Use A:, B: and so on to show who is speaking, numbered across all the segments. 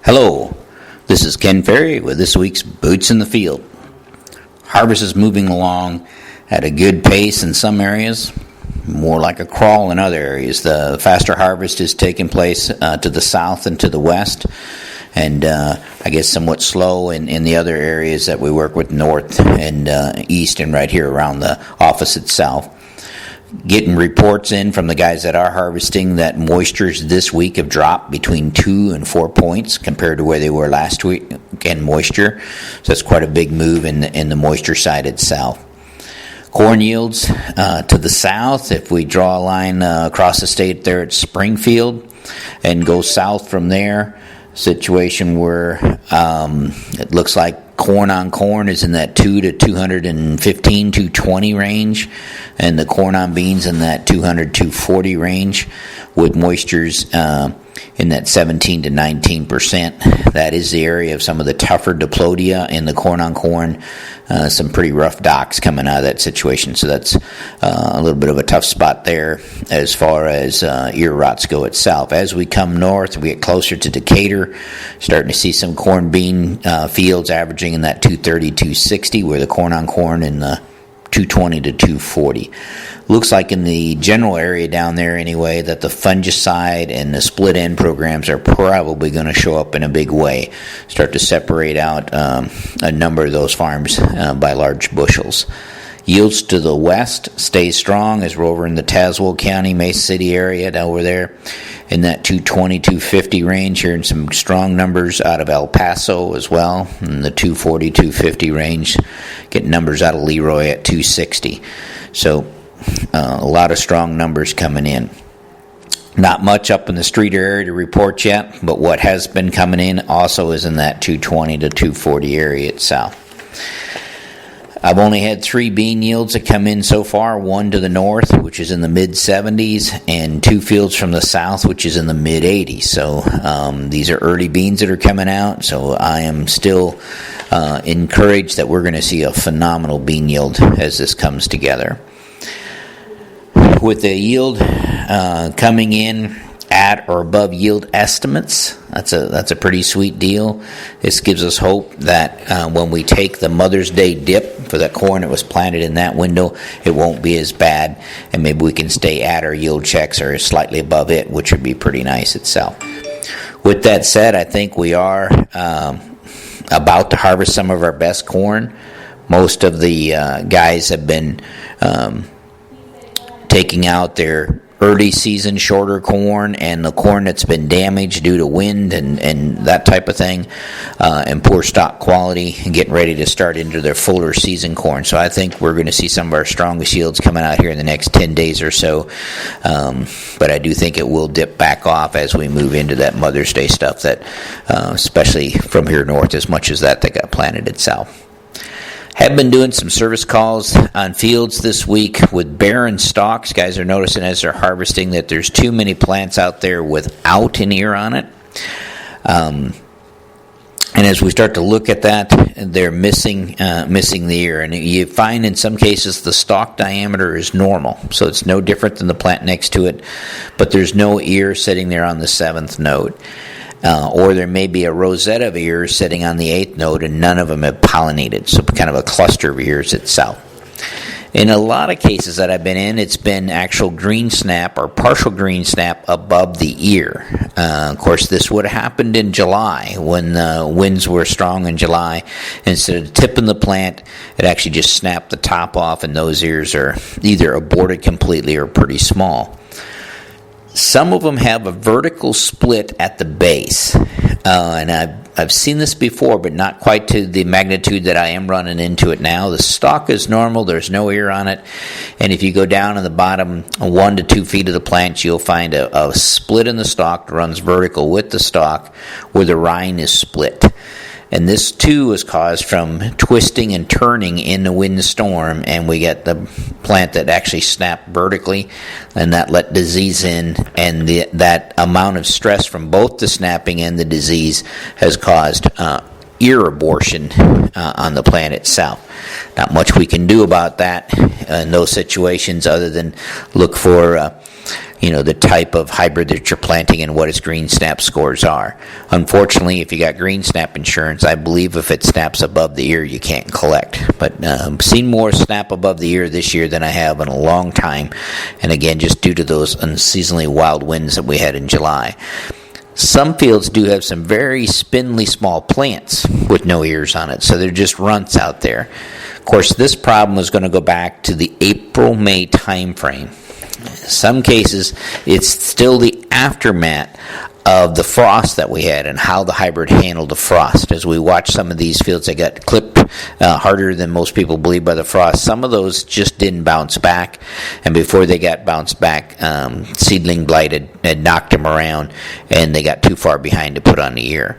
A: Hello, this is Ken Ferry with this week's Boots in the Field. Harvest is moving along at a good pace in some areas, more like a crawl in other areas. The faster harvest is taking place to the south and to the west, and I guess somewhat slow in the other areas that we work with, north and east, and right here around the office itself. Getting reports in from the guys that are harvesting that moistures this week have dropped between 2 and 4 points compared to where they were last week in moisture. So that's quite a big move in the moisture side itself. Corn yields to the south, if we draw a line across the state there at Springfield and go south from there, situation where it looks like corn on corn is in that 2 to 215, 220 range, and the corn on beans in that 200, 240 range, with moistures in that 17 to 19%. That is the area of some of the tougher diplodia in the corn on corn. Some pretty rough docks coming out of that situation, so that's a little bit of a tough spot there as far as ear rots go itself. As we come north, we get closer to Decatur, starting to see some corn bean fields averaging in that 230, 260, where the corn on corn in the 220 to 240. Looks like in the general area down there anyway that the fungicide and the split end programs are probably going to show up in a big way, start to separate out a number of those farms by large bushels. Yields to the west stay strong as we're over in the Tazewell County, Mesa City area over there in that 220, 250 range. Hearing some strong numbers out of El Paso as well in the 240, 250 range. Getting numbers out of Leroy at 260. So a lot of strong numbers coming in. Not much up in the street area to report yet, but what has been coming in also is in that 220 to 240 area itself. I've only had 3 bean yields that come in so far, 1 to the north, which is in the mid-70s, and 2 fields from the south, which is in the mid-80s. So these are early beans that are coming out, so I am still encouraged that we're going to see a phenomenal bean yield as this comes together. With the yield coming in at or above yield estimates, that's a pretty sweet deal. This gives us hope that when we take the Mother's Day dip for that corn that was planted in that window, it won't be as bad, and maybe we can stay at our yield checks or slightly above it, which would be pretty nice itself. With that said, I think we are about to harvest some of our best corn. Most of the guys have been taking out their early season shorter corn and the corn that's been damaged due to wind and that type of thing, and poor stock quality, and getting ready to start into their fuller season corn. So I think we're going to see some of our strongest yields coming out here in the next 10 days or so, but I do think it will dip back off as we move into that Mother's Day stuff that especially from here north, as much as that got planted itself. Have been doing some service calls on fields this week with barren stalks. Guys are noticing as they're harvesting that there's too many plants out there without an ear on it. And as we start to look at that, they're missing the ear. And you find in some cases the stalk diameter is normal, so it's no different than the plant next to it, but there's no ear sitting there on the 7th node. Or there may be a rosette of ears sitting on the 8th node and none of them have pollinated, so kind of a cluster of ears itself. In a lot of cases that I've been in, it's been actual green snap or partial green snap above the ear. Of course, this would have happened in July when the winds were strong in July. Instead of tipping the plant, it actually just snapped the top off, and those ears are either aborted completely or pretty small. Some of them have a vertical split at the base, and I've seen this before, but not quite to the magnitude that I am running into it now. The stalk is normal, there's no ear on it, and if you go down in the bottom 1 to 2 feet of the plant, you'll find a split in the stalk that runs vertical with the stalk where the rind is split. And this too is caused from twisting and turning in the windstorm, and we get the plant that actually snapped vertically, and that let disease in, and that amount of stress from both the snapping and the disease has caused ear abortion on the plant itself. Not much we can do about that in those situations other than look for the type of hybrid that you're planting and what its green snap scores are. Unfortunately, if you got green snap insurance, I believe if it snaps above the ear, you can't collect. But seen more snap above the ear this year than I have in a long time, and again, just due to those unseasonably wild winds that we had in July. Some fields do have some very spindly small plants with no ears on it, so they're just runts out there. Of course, this problem is going to go back to the April-May time frame. In some cases, it's still the aftermath of the frost that we had and how the hybrid handled the frost. As we watch some of these fields that got clipped harder than most people believe by the frost, some of those just didn't bounce back, and before they got bounced back, seedling blight had knocked them around, and they got too far behind to put on the ear.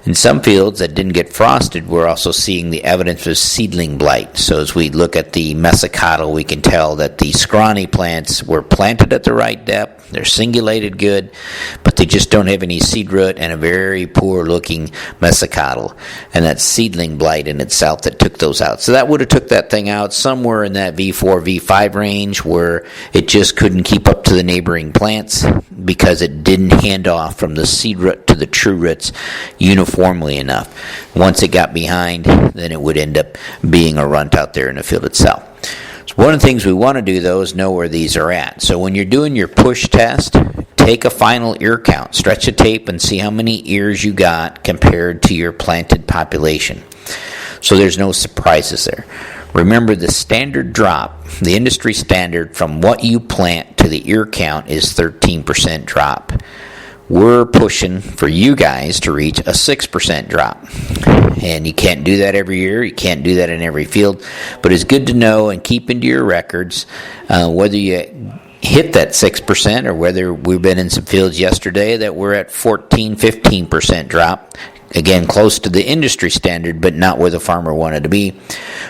A: In some fields that didn't get frosted, we're also seeing the evidence of seedling blight. So as we look at the mesocotyle, we can tell that the scrawny plants were planted at the right depth, they're singulated good, but they just don't have any seed root and a very poor looking mesocotyle. And that's seedling blight in itself that took those out. So that would have took that thing out somewhere in that V4, V5 range where it just couldn't keep up to the neighboring plants because it didn't hand off from the seed root to the true roots uniformly enough. Once it got behind, then it would end up being a runt out there in the field itself. So one of the things we want to do, though, is know where these are at. So when you're doing your push test, take a final ear count. Stretch a tape and see how many ears you got compared to your planted population. So there's no surprises there. Remember, the standard drop, the industry standard from what you plant to the ear count is 13% drop. We're pushing for you guys to reach a 6% drop. And you can't do that every year. You can't do that in every field. But it's good to know and keep into your records whether you hit that 6% or whether we've been in some fields yesterday that we're at 14, 15% drop. Again, close to the industry standard, but not where the farmer wanted to be.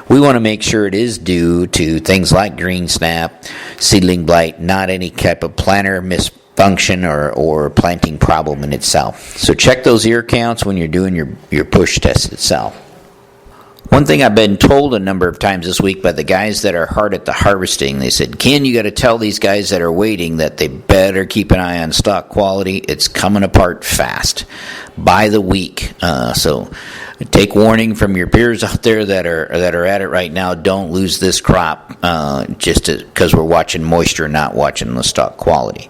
A: We want to make sure it is due to things like green snap, seedling blight, not any type of planter misfunction or planting problem in itself. So check those ear counts when you're doing your push test itself. One thing I've been told a number of times this week by the guys that are hard at the harvesting, they said, Ken, you got to tell these guys that are waiting that they better keep an eye on stalk quality. It's coming apart fast by the week. So take warning from your peers out there that are at it right now. Don't lose this crop just because we're watching moisture, not watching the stalk quality.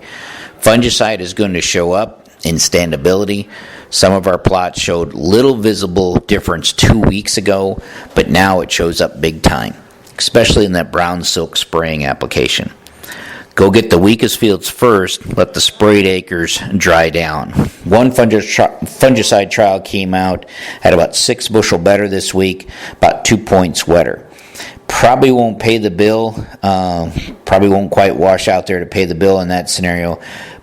A: Fungicide is going to show up in standability. Some of our plots showed little visible difference 2 weeks ago, but now it shows up big time, especially in that brown silk spraying application. Go get the weakest fields first, let the sprayed acres dry down. One fungicide trial came out at about 6 bushel better this week, about 2 points wetter. Probably won't pay the bill, probably won't quite wash out there to pay the bill in that scenario,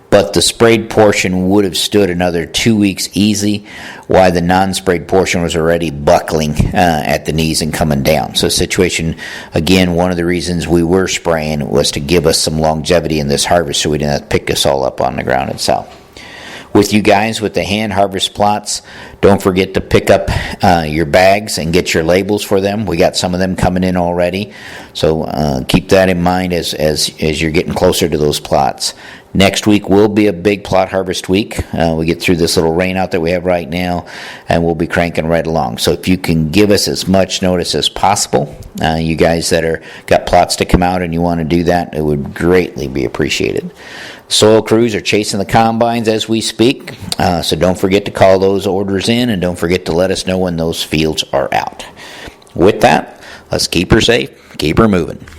A: but the sprayed portion would have stood another 2 weeks easy, while the non-sprayed portion was already buckling at the knees and coming down. So situation, again, one of the reasons we were spraying was to give us some longevity in this harvest so we didn't have to pick this all up on the ground itself. With you guys with the hand harvest plots, don't forget to pick up your bags and get your labels for them. We got some of them coming in already, so keep that in mind as you're getting closer to those plots. Next week will be a big plot harvest week. We get through this little rain out that we have right now, and we'll be cranking right along. So if you can give us as much notice as possible, you guys that got plots to come out and you want to do that, it would greatly be appreciated. Soil crews are chasing the combines as we speak, so don't forget to call those orders in, and don't forget to let us know when those fields are out. With that, let's keep her safe, keep her moving.